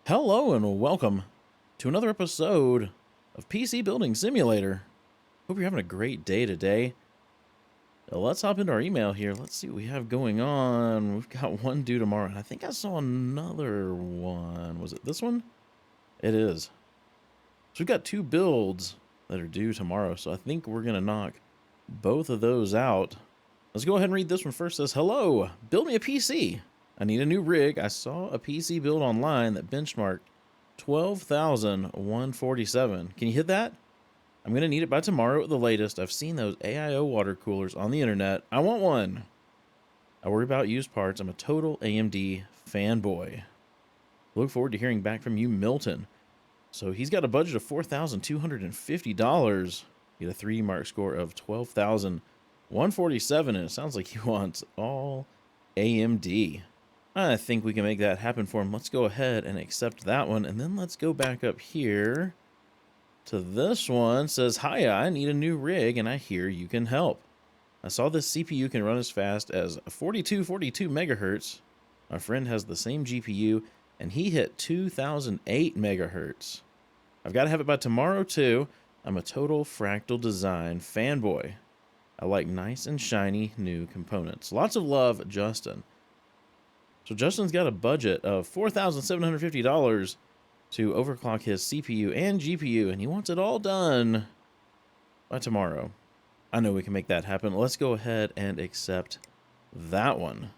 Hello and welcome to another episode of PC Building Simulator. Hope you're having a great day today. Let's hop into our email here. Let's see what we have going on. We've got one due tomorrow. I think I saw another one. Was it this one? It is. So we've got two builds that are due tomorrow. So I think we're going to knock both of those out. Let's go ahead and read this one first. It says, hello, build me a PC. I need a new rig. I saw a PC build online that benchmarked 12,147. Can you hit that? I'm going to need it by tomorrow at the latest. I've seen those AIO water coolers on the internet. I want one. I worry about used parts. I'm a total AMD fanboy. Look forward to hearing back from you, Milton. So he's got a budget of $4,250. Get a 3D Mark score of 12,147, and it sounds like he wants all AMD. I think we can make that happen for him. Let's go ahead and accept that one. And then let's go back up here to this one. It says, hiya, I need a new rig and I hear you can help. I saw this CPU can run as fast as 4242 megahertz. My friend has the same GPU and he hit 2008 megahertz. I've got to have it by tomorrow too. I'm a total Fractal Design fanboy. I like nice and shiny new components. Lots of love, Justin. So Justin's got a budget of $4,750 to overclock his CPU and GPU, and he wants it all done by tomorrow. I know we can make that happen. Let's go ahead and accept that one.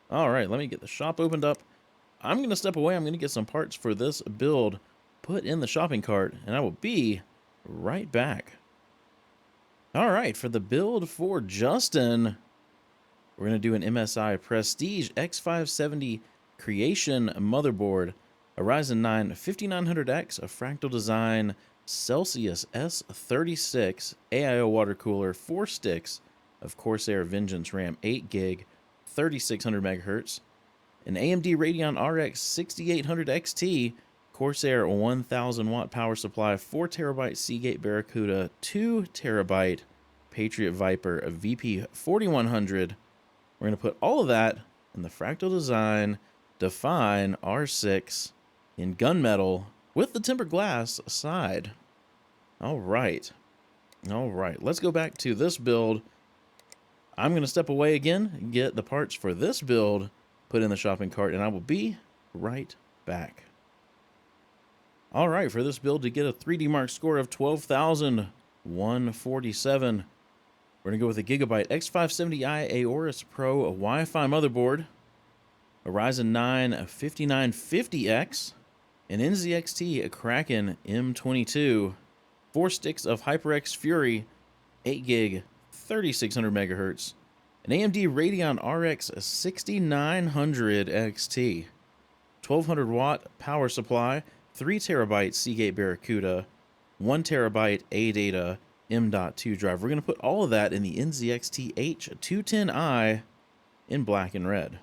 All right, let me get the shop opened up. I'm going to step away. I'm going to get some parts for this build put in the shopping cart, and I will be right back. All right, for the build for Justin, we're going to do an MSI Prestige X570 Creation motherboard, a Ryzen 9 5900X, a Fractal Design Celsius S36 AIO water cooler, 4 sticks of Corsair Vengeance RAM 8GB, 3600 megahertz, an AMD Radeon RX 6800 XT, Corsair 1000 watt power supply, 4 terabyte Seagate Barracuda, 2 terabyte Patriot Viper, a VP4100. We're going to put all of that in the Fractal Design Define R6 in gunmetal with the tempered glass side. All right. All right. Let's go back to this build. I'm going to step away again and get the parts for this build put in the shopping cart, and I will be right back. All right. For this build, to get a 3D Mark score of 12,147, we're going to go with a Gigabyte X570i Aorus Pro, a Wi-Fi motherboard, a Ryzen 9 5950X, an NZXT a Kraken M22, 4 sticks of HyperX Fury, 8GB, 3600 megahertz, an AMD Radeon RX 6900 XT, 1200 watt power supply, 3 terabyte Seagate Barracuda, 1 terabyte ADATA M.2 drive. We're going to put all of that in the NZXT H210i in black and red.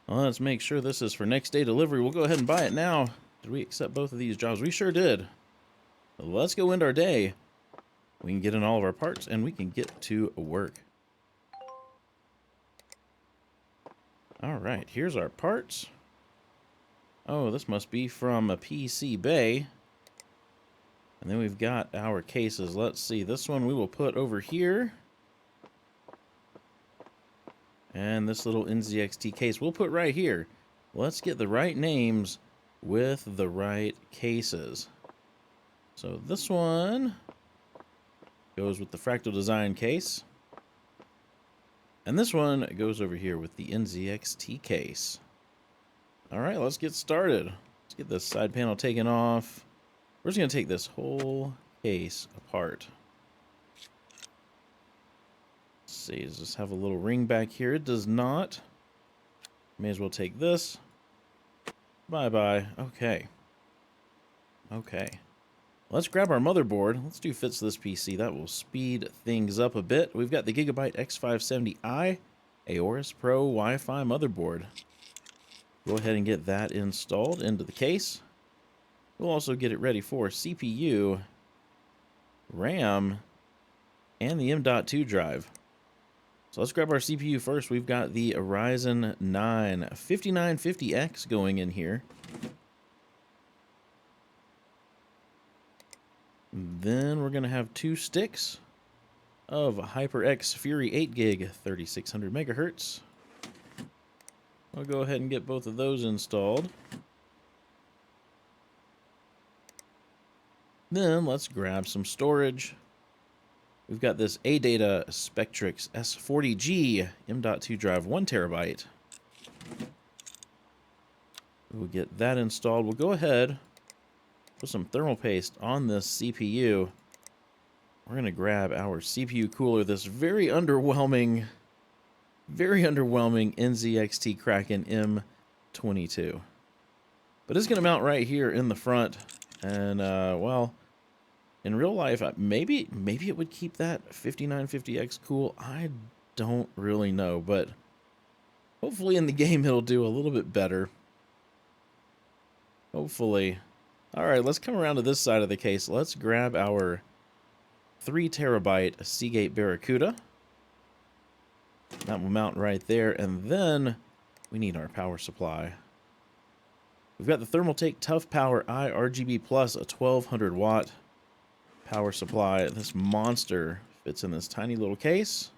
Well, let's make sure this is for next day delivery. We'll go ahead and buy it now. Did we accept both of these jobs? We sure did. Let's go end our day. We can get in all of our parts and we can get to work. All right, here's our parts. Oh, this must be from a PC Bay. And then we've got our cases. Let's see. This one we will put over here. And this little NZXT case we'll put right here. Let's get the right names with the right cases. So this one goes with the Fractal Design case. And this one goes over here with the NZXT case. All right, let's get started. Let's get this side panel taken off. We're just going to take this whole case apart. Let's see, does this have a little ring back here? It does not. May as well take this. Bye-bye. Okay. Okay. Let's grab our motherboard. Let's do fits this PC. That will speed things up a bit. We've got the Gigabyte X570i Aorus Pro Wi-Fi motherboard. Go ahead and get that installed into the case. We'll also get it ready for CPU, RAM, and the M.2 drive. So let's grab our CPU first. We've got the Ryzen 9 5950X going in here. Then we're going to have 2 sticks of HyperX Fury 8 gig 3600 megahertz. I'll go ahead and get both of those installed. Then let's grab some storage. We've got this ADATA Spectrix S40G M.2 drive, 1 terabyte. We'll get that installed. We'll go ahead, put some thermal paste on this CPU. We're going to grab our CPU cooler, this very underwhelming NZXT Kraken M22. But it's going to mount right here in the front. And, well, in real life, maybe it would keep that 5950X cool. I don't really know, but hopefully in the game it'll do a little bit better. Hopefully. All right, let's come around to this side of the case. Let's grab our 3 terabyte Seagate Barracuda. That will mount right there, and then we need our power supply. We've got the Thermaltake Tough Power iRGB Plus, a 1200 watt power supply. This monster fits in this tiny little case,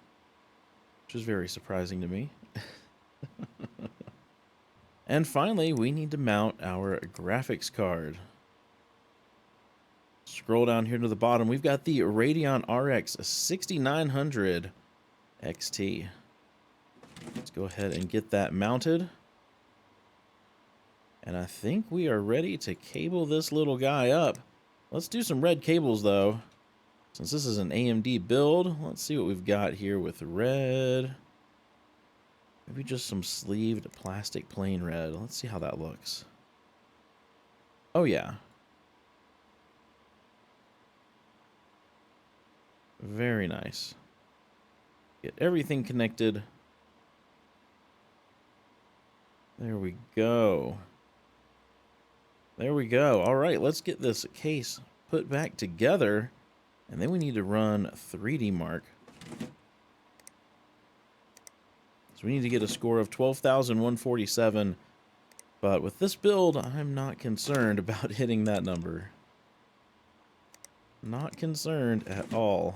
which is very surprising to me. And finally, we need to mount our graphics card. Scroll down here to the bottom. We've got the Radeon RX 6900 XT. Let's go ahead and get that mounted. And I think we are ready to cable this little guy up. Let's do some red cables, though. Since this is an AMD build, let's see what we've got here with red. Maybe just some sleeved plastic plain red. Let's see how that looks. Oh, yeah. Very nice. Get everything connected. There we go. There we go. All right, let's get this case put back together. And then we need to run 3D Mark. So we need to get a score of 12,147. But with this build, I'm not concerned about hitting that number. Not concerned at all.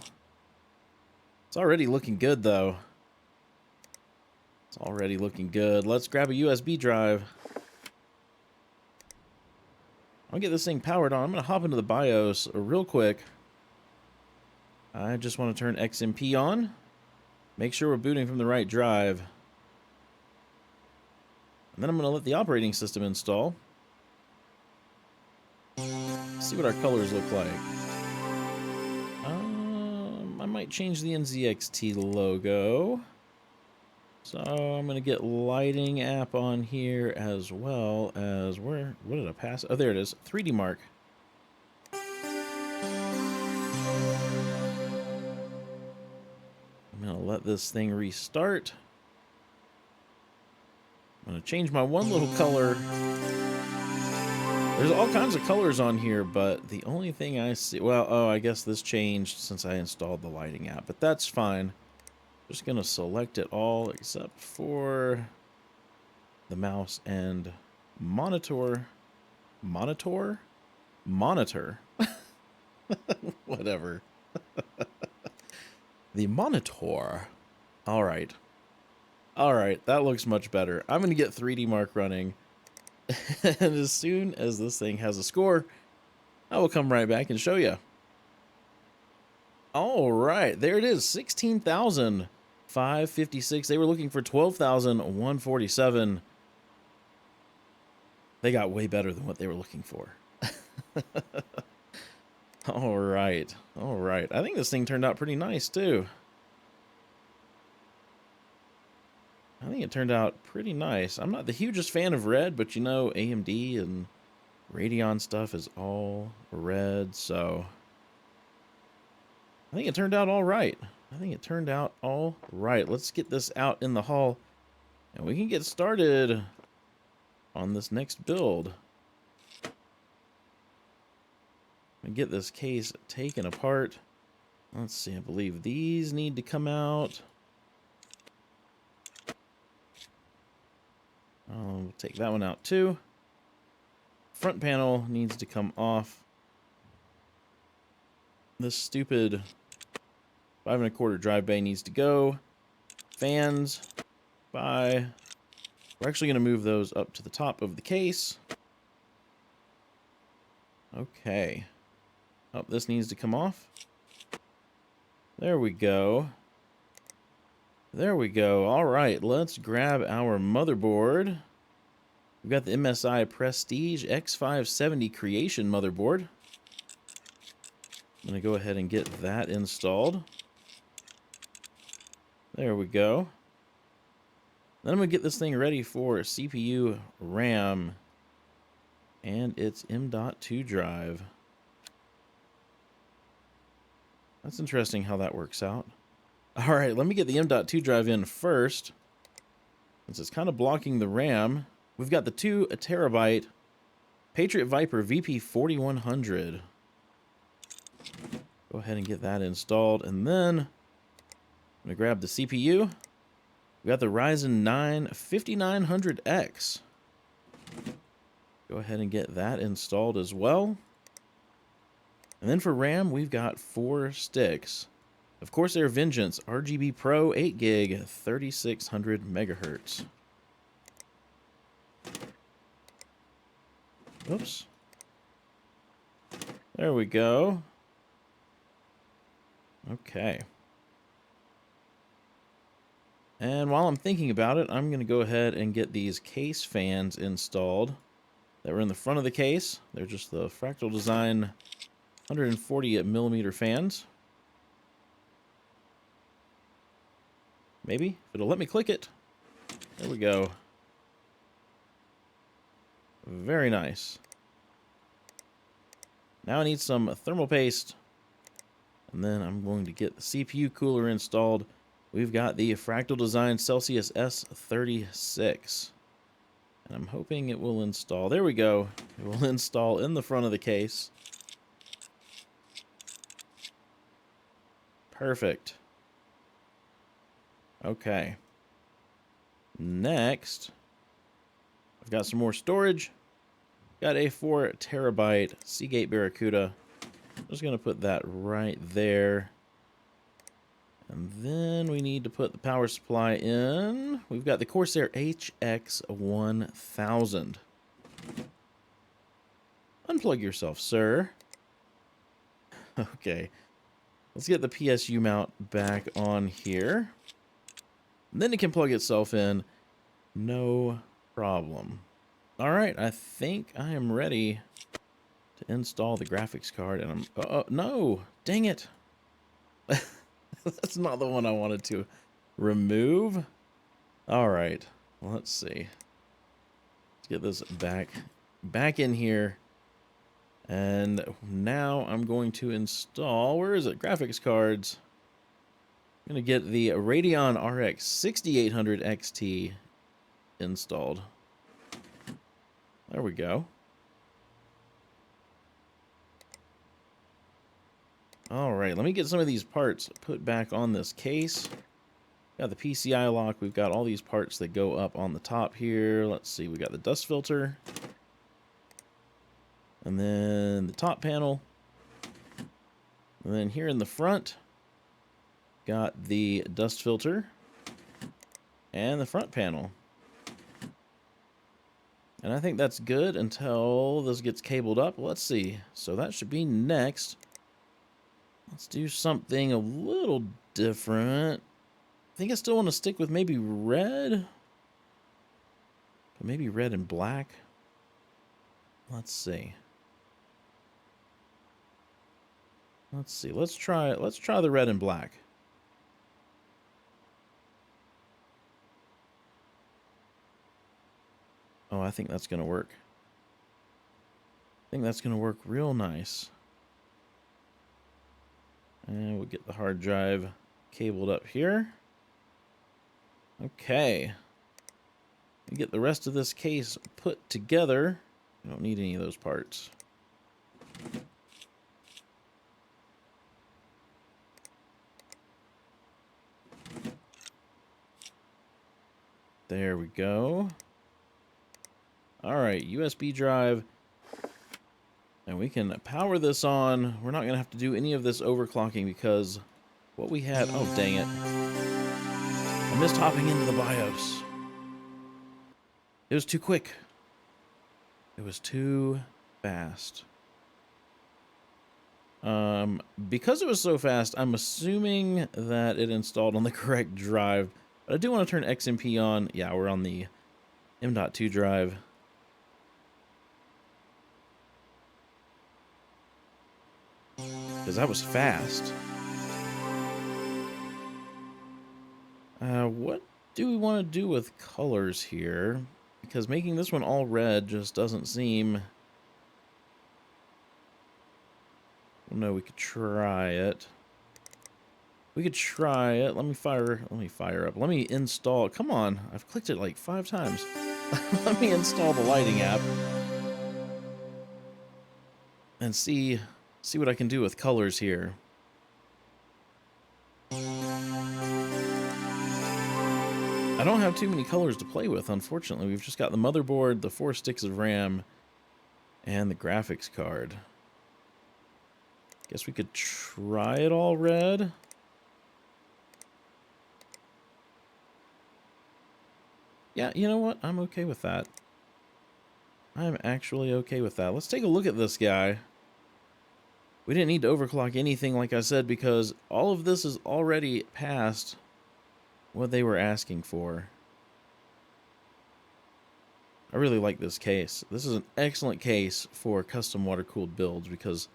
It's already looking good, though. It's already looking good. Let's grab a USB drive. I'll get this thing powered on. I'm going to hop into the BIOS real quick. I just want to turn XMP on. Make sure we're booting from the right drive. And then I'm going to let the operating system install. See what our colors look like. I might change the NZXT logo. So I'm going to get lighting app on here as well as what did I pass? Oh, there it is. 3D Mark. I'm going to let this thing restart. I'm going to change my one little color. There's all kinds of colors on here, but the only thing I see... Well, oh, I guess this changed since I installed the lighting app, but that's fine. Just going to select it all except for the mouse and monitor. Monitor? Whatever. The monitor. All right. All right, that looks much better. I'm going to get 3D Mark running. And as soon as this thing has a score, I will come right back and show you. All right, there it is, 16,556. They were looking for 12,147. They got way better than what they were looking for. All right, all right. I think this thing turned out pretty nice, too. I think it turned out pretty nice. I'm not the hugest fan of red, but you know, AMD and Radeon stuff is all red, so I think it turned out all right. I think it turned out all right. Let's get this out in the hall, and we can get started on this next build. And get this case taken apart. Let's see, I believe these need to come out. I'll take that one out too. Front panel needs to come off. This stupid 5 1/4 drive bay needs to go. Fans. Bye. We're actually going to move those up to the top of the case. Okay. Oh, this needs to come off. There we go. There we go. All right, let's grab our motherboard. We've got the MSI Prestige X570 Creation motherboard. I'm going to go ahead and get that installed. There we go. Then I'm going to get this thing ready for CPU, RAM, and its M.2 drive. That's interesting how that works out. All right, let me get the M.2 drive in first, since it's kind of blocking the RAM. We've got the 2 terabyte Patriot Viper VP4100. Go ahead and get that installed, and then I'm going to grab the CPU. We got the Ryzen 9 5900X. Go ahead and get that installed as well. And then for RAM, we've got 4 sticks. Of course, they're Vengeance RGB Pro 8 gig 3600 megahertz. Oops. There we go. Okay. And while I'm thinking about it, I'm going to go ahead and get these case fans installed that were in the front of the case. They're just the Fractal Design 140 millimeter fans. Maybe, if it'll let me click it. There we go. Very nice. Now I need some thermal paste. And then I'm going to get the CPU cooler installed. We've got the Fractal Design Celsius S36. And I'm hoping it will install. There we go. It will install in the front of the case. Perfect. Okay. Next, I've got some more storage. Got a 4 terabyte Seagate Barracuda. I'm just going to put that right there. And then we need to put the power supply in. We've got the Corsair HX1000. Unplug yourself, sir. Okay. Let's get the PSU mount back on here. And then it can plug itself in. No problem. All right, I think I am ready to install the graphics card. And I'm... no! Dang it! That's not the one I wanted to remove. All right, let's see. Let's get this back in here. And now I'm going to install, where is it? Graphics cards. I'm going to get the Radeon RX 6800 XT installed. There we go. All right, let me get some of these parts put back on this case. Got the PCI lock. We've got all these parts that go up on the top here. Let's see, we got the dust filter. And then the top panel. And then here in the front, got the dust filter and the front panel. And I think that's good until this gets cabled up. Let's see. So that should be next. Let's do something a little different. I think I still want to stick with maybe red. But maybe red and black. Let's see. Let's see. Let's try the red and black. Oh, I think that's going to work. I think that's going to work real nice. And we'll get the hard drive cabled up here. Okay. Get the rest of this case put together. We don't need any of those parts. There we go. All right, USB drive. And we can power this on. We're not going to have to do any of this overclocking because what we had... Oh, dang it. I missed hopping into the BIOS. It was too quick. It was too fast. Because it was so fast, I'm assuming that it installed on the correct drive. But I do want to turn XMP on. Yeah, we're on the M.2 drive. Because that was fast. What do we want to do with colors here? Because making this one all red just doesn't seem... No, we could try it. We could try it. Let me fire up. Let me install. Come on. I've clicked it like 5 times. Let me install the lighting app. And see what I can do with colors here. I don't have too many colors to play with, unfortunately. We've just got the motherboard, the 4 sticks of RAM, and the graphics card. Guess we could try it all red. Yeah, you know what? I'm okay with that. I'm actually okay with that. Let's take a look at this guy. We didn't need to overclock anything, like I said, because all of this is already past what they were asking for. I really like this case. This is an excellent case for custom water-cooled builds because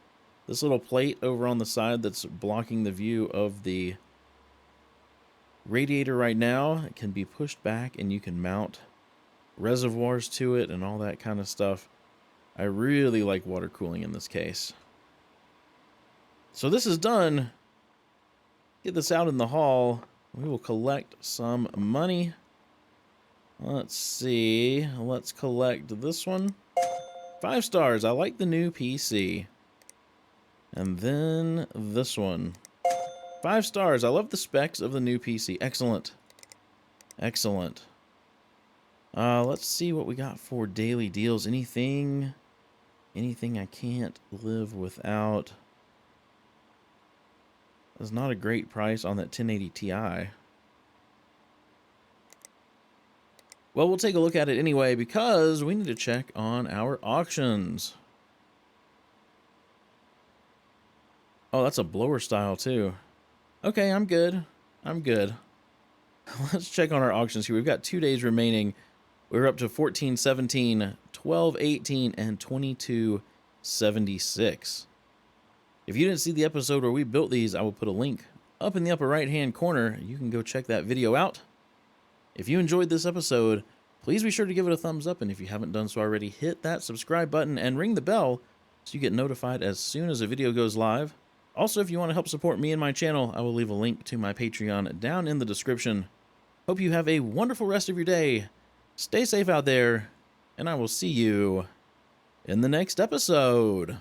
this little plate over on the side that's blocking the view of the radiator right now can be pushed back and you can mount reservoirs to it and all that kind of stuff. I really like water cooling in this case. So this is done. Get this out in the hall. We will collect some money. Let's see. Let's collect this one. 5 stars. I like the new PC. And then this one. 5 stars. I love the specs of the new PC. Excellent. Excellent. Let's see what we got for daily deals. Anything I can't live without. That's not a great price on that 1080 Ti. Well, we'll take a look at it anyway because we need to check on our auctions. Oh, that's a blower style too. Okay, I'm good. I'm good. Let's check on our auctions here. We've got 2 days remaining. We're up to 1417, 1218, and 2276. If you didn't see the episode where we built these, I will put a link up in the upper right-hand corner. You can go check that video out. If you enjoyed this episode, please be sure to give it a thumbs up. And if you haven't done so already, hit that subscribe button and ring the bell so you get notified as soon as a video goes live. Also, if you want to help support me and my channel, I will leave a link to my Patreon down in the description. Hope you have a wonderful rest of your day. Stay safe out there, and I will see you in the next episode.